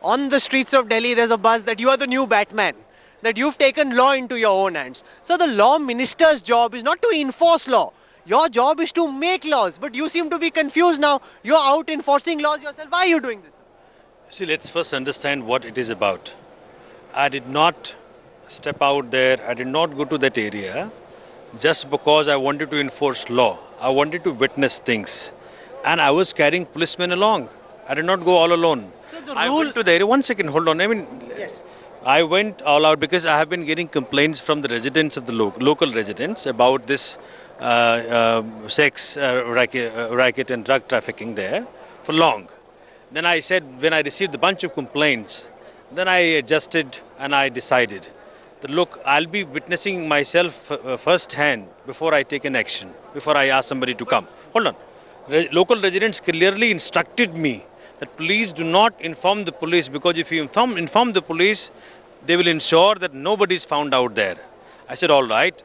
On the streets of Delhi, there's a buzz that you are the new Batman, that you've taken law into your own hands. So the law minister's job is not to enforce law. Your job is to make laws, but you seem to be confused now. You're out enforcing laws yourself. Why are you doing this? See, let's first understand what it is about. I did not step out there, I did not go to that area just because I wanted to enforce law. I wanted to witness things. And I was carrying policemen along. I did not go all alone. So the I rule. went to the area. One second, hold on. Yes. I went all out because I have been getting complaints from the residents of the local residents about this sex racket and drug trafficking there for long. Then I said, when I received a bunch of complaints, then I adjusted and I decided that look, I'll be witnessing myself first hand before I take an action, before I ask somebody to come. Hold on. Local residents clearly instructed me that please do not inform the police, because if you inform the police, they will ensure that nobody is found out there. I said, all right.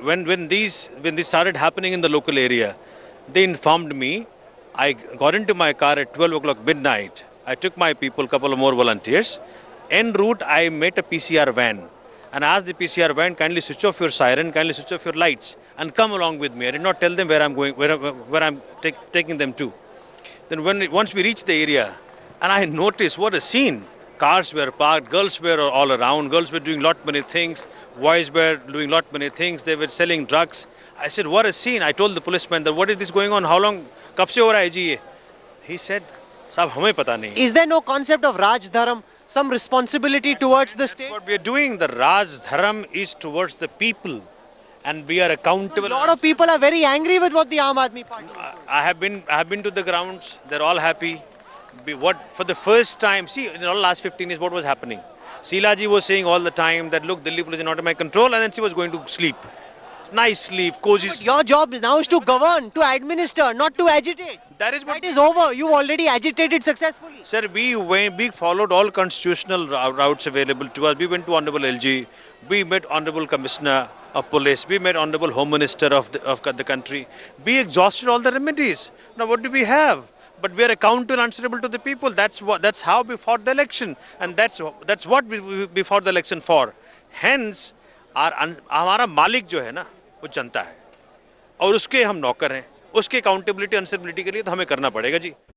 When these started happening in the local area, they informed me. I got into my car at 12 o'clock midnight. I took my people, couple of more volunteers. En route, I met a PCR van and asked the PCR van, kindly switch off your siren, kindly switch off your lights and come along with me. I did not tell them where I'm going, where I'm taking them to. Then once we reached the area, and I noticed what a scene. Cars were parked, girls were all around, girls were doing lot many things, boys were doing lot many things, they were selling drugs. I said, what a scene. I told the policeman that what is this going on, how long, kab se ho raha hai ji ye? He said, Sahab, hame pata nahi. Is there no concept of Raj Dharam, some responsibility towards the state? What we are doing, the Raj Dharam is towards the people, and we are accountable. A lot of people are very angry with what the Aam Aadmi Party is doing. I have been to the grounds. They're all happy. For the first time, see, in the last 15 years, what was happening? Sheila ji was saying all the time that look, Delhi police is not in my control, and then she was going to sleep. Nice sleep, cozy. But your job now is to govern, to administer, not to agitate. That is what That is over. You've already agitated successfully. Sir, we followed all constitutional routes available to us. We went to Honorable LG. We met Honorable Commissioner of Police. We met Honorable Home Minister of the country. We exhausted all the remedies. Now what do we have? But we are accountable and answerable to the people. That's how we fought the election, and that's what we fought the election for. Hence, हमारा मालिक जो है ना, वो जनता है, और उसके हम नौकर हैं. उसके अकाउंटेबिलिटी, आंसरेबिलिटी के लिए तो हमें करना पड़ेगा जी.